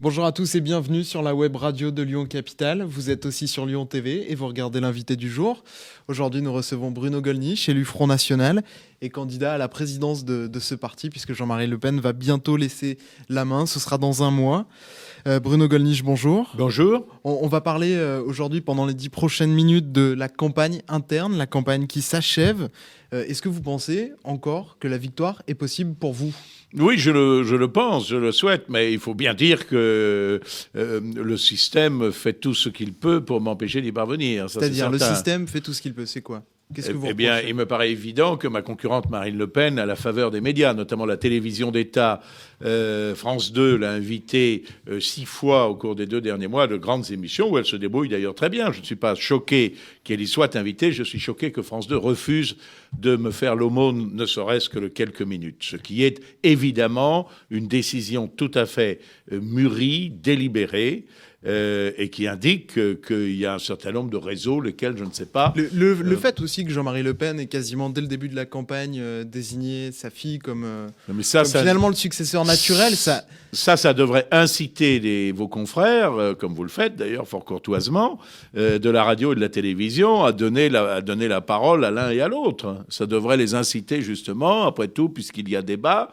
Bonjour à tous et bienvenue sur la web radio de Lyon Capitale. Vous êtes aussi sur Lyon TV et vous regardez l'invité du jour. Aujourd'hui, nous recevons Bruno Gollnisch, élu Front National et candidat à la présidence de ce parti, puisque Jean-Marie Le Pen va bientôt laisser la main. Ce sera dans un mois. Bruno Gollnisch, bonjour. Bonjour. On va parler aujourd'hui, pendant les 10 prochaines minutes, de la campagne interne, la campagne qui s'achève. Est-ce que vous pensez encore que la victoire est possible pour vous ? Oui, je le pense, je le souhaite, mais il faut bien dire que le système fait tout ce qu'il peut pour m'empêcher d'y parvenir. Ça, c'est-à-dire, le système fait tout ce qu'il peut, c'est quoi ? Qu'est-ce que vous reprochez ? Bien, il me paraît évident que ma concurrente Marine Le Pen, à la faveur des médias, notamment la télévision d'État, France 2 l'a invitée 6 fois au cours des 2 derniers mois à de grandes émissions où elle se débrouille d'ailleurs très bien. Je ne suis pas choqué qu'elle y soit invitée, je suis choqué que France 2 refuse de me faire l'aumône, ne serait-ce que de quelques minutes. Ce qui est évidemment une décision tout à fait mûrie, délibérée, et qui indique qu'il y a un certain nombre de réseaux, lesquels je ne sais pas. Le fait aussi que Jean-Marie Le Pen ait quasiment, dès le début de la campagne, désigné sa fille comme finalement le successeur naturel, ça devrait inciter vos confrères, comme vous le faites d'ailleurs fort courtoisement, de la radio et de la télévision à donner la parole à l'un et à l'autre. Ça devrait les inciter justement, après tout, puisqu'il y a débat,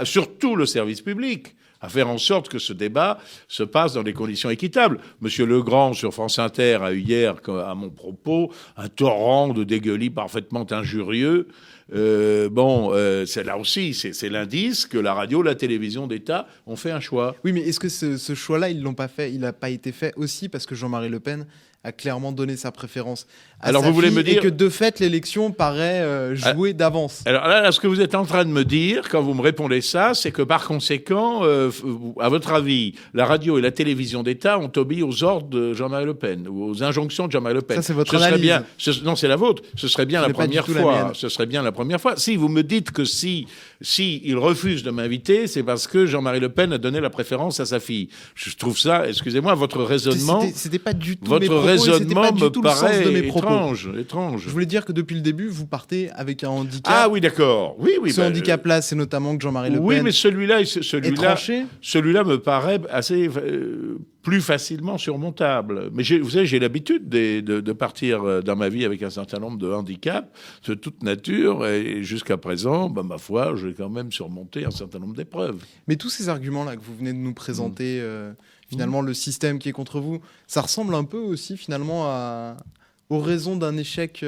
surtout le service public, à faire en sorte que ce débat se passe dans des conditions équitables. Monsieur Legrand, sur France Inter, a eu hier, à mon propos, un torrent de dégueulis parfaitement injurieux. C'est là aussi, c'est l'indice que la radio, la télévision d'État ont fait un choix. Oui, mais est-ce que ce choix-là, ils l'ont pas fait ? Il n'a pas été fait aussi parce que Jean-Marie Le Pen a clairement donné sa préférence à Alors sa vous voulez fille me dire et que de fait l'élection paraît jouée d'avance. Alors là, ce que vous êtes en train de me dire quand vous me répondez ça, c'est que par conséquent, à votre avis, la radio et la télévision d'État ont obéi aux ordres de Jean-Marie Le Pen, ou aux injonctions de Jean-Marie Le Pen. Ça, c'est votre analyse. Non, c'est la vôtre. Ce serait bien la première fois. Ce serait bien la première fois. Si vous me dites que si il refuse de m'inviter, c'est parce que Jean-Marie LePen a donné la préférence à sa fille. Je trouve ça, excusez-moi, votre raisonnement. C'était pas du tout votre mes propos, raisonnement me paraît étrange. Je voulais dire que depuis le début, vous partez avec un handicap. Ah oui, d'accord. Oui. Ce handicap-là, c'est notamment que Jean-Marie Le Pen. Oui, mais celui-là me paraît assez plus facilement surmontable. Mais vous savez, j'ai l'habitude de partir dans ma vie avec un certain nombre de handicaps de toute nature, et jusqu'à présent, ma foi, j'ai quand même surmonté un certain nombre d'épreuves. Mais tous ces arguments-là que vous venez de nous présenter, finalement, le système qui est contre vous, ça ressemble un peu aussi finalement aux raisons d'un échec.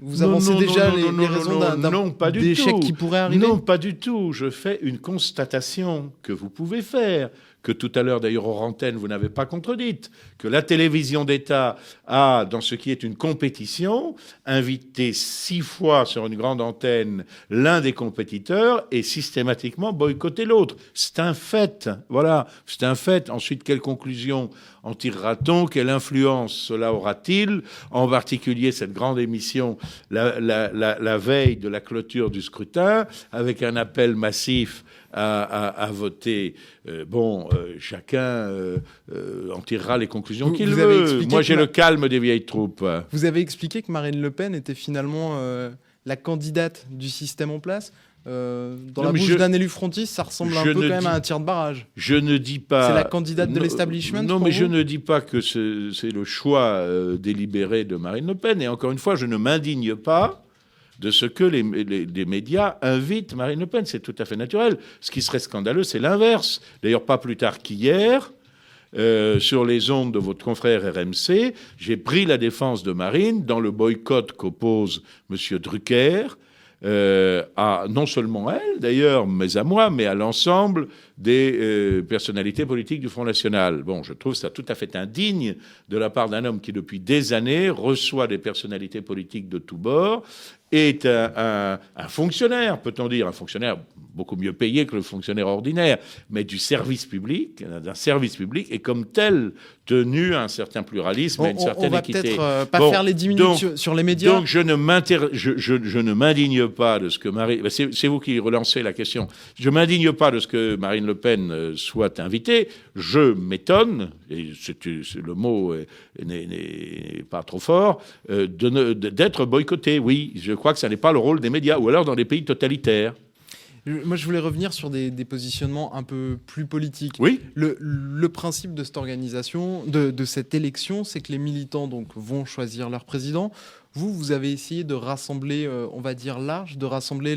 Vous avancez déjà les raisons d'un échec qui pourrait arriver ? Non, pas du tout. Je fais une constatation que vous pouvez faire, que tout à l'heure, d'ailleurs, hors antenne, vous n'avez pas contredite, que la télévision d'État a, dans ce qui est une compétition, invité 6 fois sur une grande antenne l'un des compétiteurs et systématiquement boycotté l'autre. C'est un fait. Voilà, c'est un fait. Ensuite, quelle conclusion en tirera-t-on ? Quelle influence cela aura-t-il ? En particulier, cette grande émission, la veille de la clôture du scrutin, avec un appel massif à voter. Chacun en tirera les conclusions qu'il veut. Moi, j'ai le calme des vieilles troupes. Vous avez expliqué que Marine Le Pen était finalement la candidate du système en place. Dans la bouche d'un élu frontiste, ça ressemble un peu quand même à un tir de barrage. Je ne dis pas... C'est la candidate de l'establishment. Non, mais je ne dis pas que c'est le choix délibéré de Marine Le Pen. Et encore une fois, je ne m'indigne pas de ce que les médias invitent Marine Le Pen. C'est tout à fait naturel. Ce qui serait scandaleux, c'est l'inverse. D'ailleurs, pas plus tard qu'hier, sur les ondes de votre confrère RMC, j'ai pris la défense de Marine dans le boycott qu'oppose M. Drucker, non seulement à elle d'ailleurs, mais à moi, mais à l'ensemble des personnalités politiques du Front National. Bon, je trouve ça tout à fait indigne de la part d'un homme qui, depuis des années, reçoit des personnalités politiques de tous bords, est un fonctionnaire, peut-on dire, un fonctionnaire beaucoup mieux payé que le fonctionnaire ordinaire, mais du service public, d'un service public, et comme tel, tenu à un certain pluralisme, à une certaine équité. On va peut-être pas faire les 10 minutes sur les médias. Donc je ne m'indigne pas de ce que Marine... C'est vous qui relancez la question. Je ne m'indigne pas de ce que Marine Le Pen soit invitée. Je m'étonne, et le mot n'est pas trop fort, d'être boycottée. Oui, je crois que ce n'est pas le rôle des médias, ou alors dans des pays totalitaires. Moi, je voulais revenir sur des positionnements un peu plus politiques. Oui. Le principe de cette organisation, de cette élection, c'est que les militants donc, vont choisir leur président. Vous avez essayé de rassembler, on va dire large, de rassembler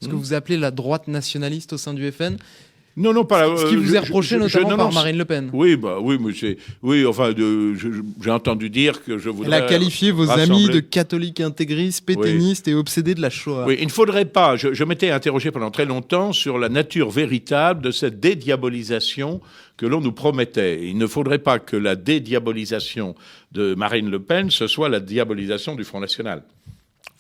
ce que vous appelez la droite nationaliste au sein du FN. Non, pas la. Ce qui vous est reproché notamment par Marine Le Pen. Oui, mais j'ai entendu dire que je voudrais. Elle a qualifié vos amis de catholiques intégristes, pétainistes et obsédés de la Shoah. Oui, il ne faudrait pas. Je m'étais interrogé pendant très longtemps sur la nature véritable de cette dédiabolisation que l'on nous promettait. Il ne faudrait pas que la dédiabolisation de Marine Le Pen, ce soit la diabolisation du Front National.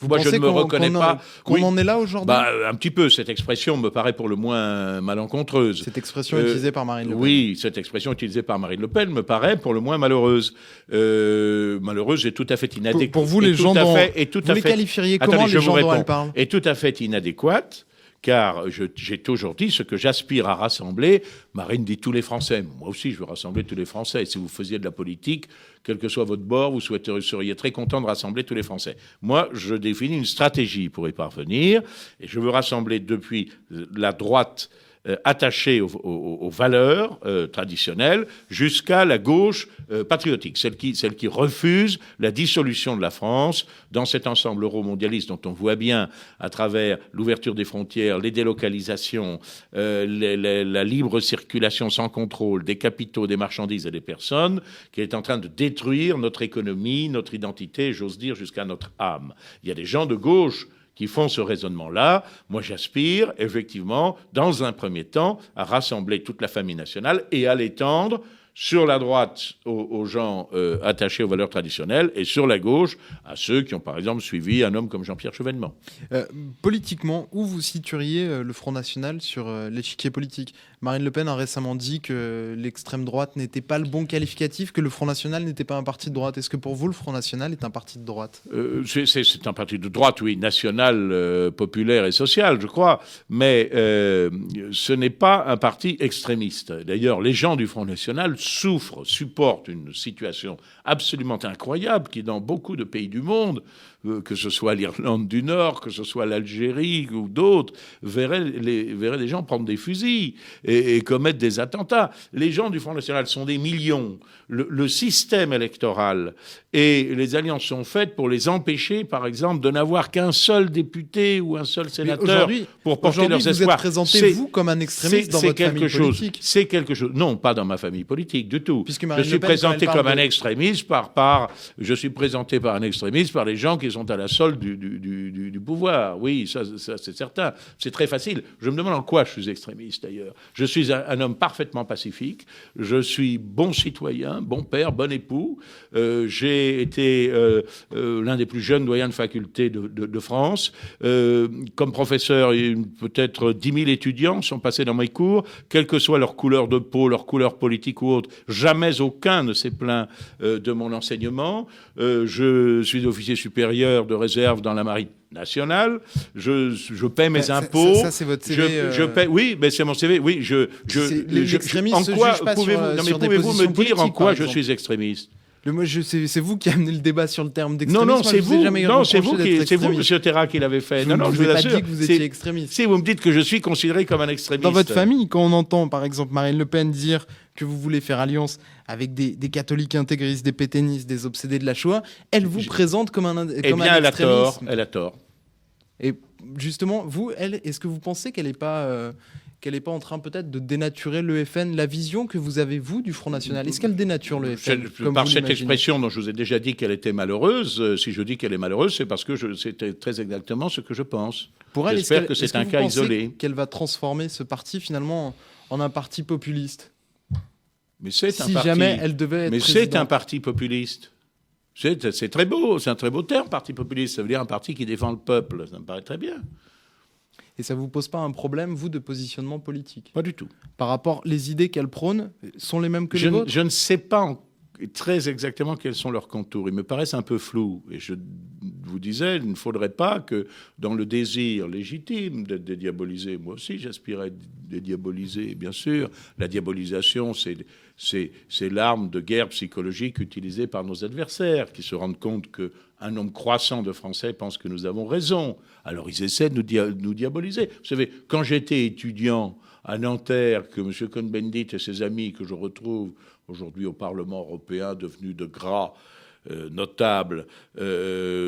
Moi, je ne me reconnais pas. Qu'on en est là aujourd'hui ? Un petit peu. Cette expression me paraît pour le moins malencontreuse. Cette expression utilisée par Marine Le Pen. Oui, cette expression utilisée par Marine Le Pen me paraît pour le moins malheureuse. Malheureuse et tout à fait inadéquate. Pour vous, les gens dont... Vous les qualifieriez comment, les gens dont elle parle ? Et tout à fait inadéquate. Car j'ai toujours dit ce que j'aspire à rassembler. Marine dit tous les Français. Moi aussi, je veux rassembler tous les Français. Et si vous faisiez de la politique, quel que soit votre bord, vous seriez très content de rassembler tous les Français. Moi, je définis une stratégie pour y parvenir. Et je veux rassembler depuis la droite attachée aux valeurs traditionnelles jusqu'à la gauche patriotique, celle qui refuse la dissolution de la France dans cet ensemble euromondialiste dont on voit bien à travers l'ouverture des frontières, les délocalisations, la libre circulation sans contrôle des capitaux, des marchandises et des personnes, qui est en train de détruire notre économie, notre identité, j'ose dire jusqu'à notre âme. Il y a des gens de gauche qui font ce raisonnement-là. Moi, j'aspire, effectivement, dans un premier temps, à rassembler toute la famille nationale et à l'étendre sur la droite aux gens attachés aux valeurs traditionnelles et sur la gauche à ceux qui ont, par exemple, suivi un homme comme Jean-Pierre Chevènement. Politiquement, où vous situeriez le Front National sur l'échiquier politique ? Marine Le Pen a récemment dit que l'extrême droite n'était pas le bon qualificatif, que le Front National n'était pas un parti de droite. Est-ce que pour vous, le Front National est un parti de droite ? C'est un parti de droite, oui, national, populaire et social, je crois, mais ce n'est pas un parti extrémiste. D'ailleurs, les gens du Front National supportent une situation absolument incroyable qui, dans beaucoup de pays du monde, que ce soit l'Irlande du Nord, que ce soit l'Algérie ou d'autres, verraient des gens prendre des fusils et commettre des attentats. Les gens du Front National sont des millions. Le système électoral et les alliances sont faites pour les empêcher, par exemple, de n'avoir qu'un seul député ou un seul sénateur pour porter leurs espoirs. Vous êtes présenté, vous, comme un extrémiste dans votre famille politique. C'est quelque chose. Non, pas dans ma famille politique du tout. Je suis présenté comme un extrémiste je suis présenté par un extrémiste par les gens qui sont à la solde du pouvoir. Oui, ça c'est certain. C'est très facile. Je me demande en quoi je suis extrémiste, d'ailleurs. Je suis un homme parfaitement pacifique. Je suis bon citoyen, bon père, bon époux. J'ai été l'un des plus jeunes doyens de faculté de France. Comme professeur, peut-être 10 000 étudiants sont passés dans mes cours, quelle que soit leur couleur de peau, leur couleur politique ou autre. Jamais aucun ne s'est plaint de mon enseignement. Je suis officier supérieur de réserve dans la marine nationale. Je paie mes impôts. Ça, c'est votre CV. Je paie. Oui, mais c'est mon CV. Oui, l'extrémisme se juge pas pouvez-vous me dire en quoi je suis extrémiste ? C'est vous qui amenez le débat sur le terme d'extrémisme. Non, c'est vous. Non, c'est vous, M. Terra, qui l'avez fait. Je vous ai pas dit que vous étiez extrémiste. Si vous me dites que je suis considéré comme un extrémiste. Dans votre famille, quand on entend, par exemple, Marine Le Pen dire que vous voulez faire alliance avec des catholiques intégristes, des pétainistes, des obsédés de la Shoah, elle vous présente comme un extrémiste. Elle a tort. Et justement, vous, est-ce que vous pensez qu'elle n'est pas en train peut-être de dénaturer le FN, la vision que vous avez, vous, du Front National ? Est-ce qu'elle dénature le FN par cette expression dont je vous ai déjà dit qu'elle était malheureuse, si je dis qu'elle est malheureuse, c'est parce que c'était très exactement ce que je pense. Pour elle, j'espère que c'est un cas isolé. Qu'elle va transformer ce parti finalement en un parti populiste ? Mais c'est si jamais elle devait être présidente. C'est un parti populiste. C'est très beau, c'est un très beau terme, parti populiste. Ça veut dire un parti qui défend le peuple. Ça me paraît très bien. Et ça ne vous pose pas un problème, vous, de positionnement politique ? Pas du tout. Par rapport, les idées qu'elle prône sont les mêmes que les vôtres ? Je ne sais pas très exactement quels sont leurs contours. Ils me paraissent un peu flous. Et je vous disais, il ne faudrait pas que, dans le désir légitime d'être dédiabolisé, moi aussi j'aspire à être dédiabolisé, bien sûr, la diabolisation, c'est l'arme de guerre psychologique utilisée par nos adversaires, qui se rendent compte qu'un nombre croissant de Français pense que nous avons raison. Alors ils essaient de nous diaboliser. Vous savez, quand j'étais étudiant à Nanterre, que M. Cohn-Bendit et ses amis, que je retrouve aujourd'hui au Parlement européen, devenus de gras notables,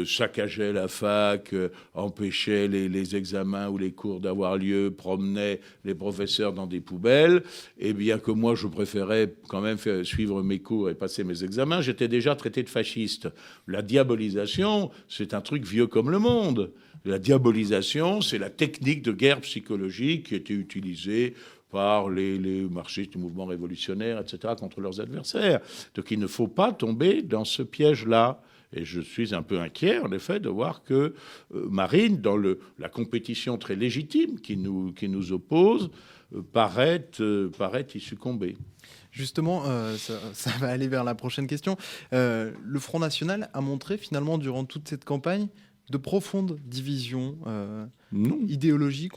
saccageaient la fac, empêchaient les examens ou les cours d'avoir lieu, promenaient les professeurs dans des poubelles, et bien que moi je préférais quand même suivre mes cours et passer mes examens, j'étais déjà traité de fasciste. La diabolisation, c'est un truc vieux comme le monde. La diabolisation, c'est la technique de guerre psychologique qui était utilisée par les marxistes, les mouvements révolutionnaires, etc., contre leurs adversaires. Donc il ne faut pas tomber dans ce piège-là. Et je suis un peu inquiet, en effet, de voir que Marine, dans la compétition très légitime qui nous oppose, paraît y succomber. Justement, ça va aller vers la prochaine question. Le Front National a montré finalement durant toute cette campagne de profondes divisions idéologiques.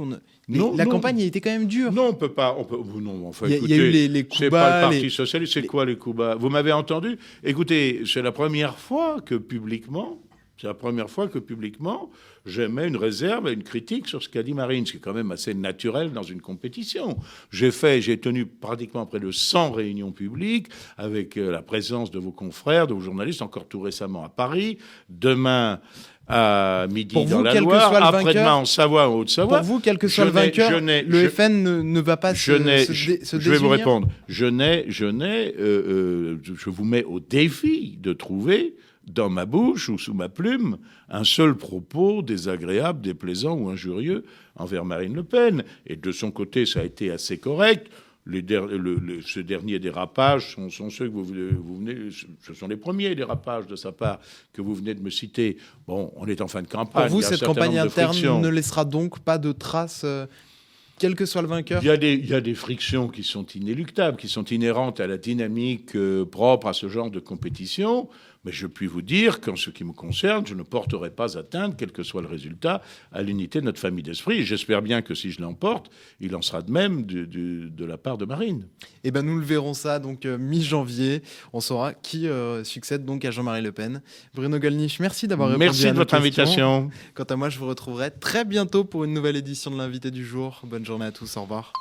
La campagne a été quand même dure. Non, on peut pas. Non, enfin, il y a eu les coups bas. C'est pas le Parti socialiste. C'est quoi les coups bas? Vous m'avez entendu? Écoutez, c'est la première fois que publiquement, j'émets une réserve et une critique sur ce qu'a dit Marine, ce qui est quand même assez naturel dans une compétition. J'ai tenu pratiquement près de 100 réunions publiques avec la présence de vos confrères, de vos journalistes, encore tout récemment à Paris. Demain, à midi pour dans vous, la Loire, après-demain en Savoie, en Haute-Savoie. Pour vous, quel que soit le vainqueur, le FN ne va pas se désunir. Je vais vous répondre. Je vous mets au défi de trouver dans ma bouche ou sous ma plume un seul propos désagréable, déplaisant ou injurieux envers Marine Le Pen. Et de son côté, ça a été assez correct. Ce dernier dérapage sont ceux que vous venez, ce sont les premiers dérapages de sa part que vous venez de me citer. Bon, on est en fin de campagne. Pour vous, cette campagne interne ne laissera donc pas de traces, quel que soit le vainqueur? Il y a des frictions qui sont inéluctables, qui sont inhérentes à la dynamique propre à ce genre de compétition. Mais je puis vous dire qu'en ce qui me concerne, je ne porterai pas atteinte, quel que soit le résultat, à l'unité de notre famille d'esprit. Et j'espère bien que si je l'emporte, il en sera de même de la part de Marine. Eh ben, nous le verrons ça, donc mi-janvier. On saura qui succède donc à Jean-Marie Le Pen. Bruno Gollnisch, merci d'avoir répondu à nos questions. Merci de votre invitation. Quant à moi, je vous retrouverai très bientôt pour une nouvelle édition de l'invité du jour. Bonne journée à tous, au revoir.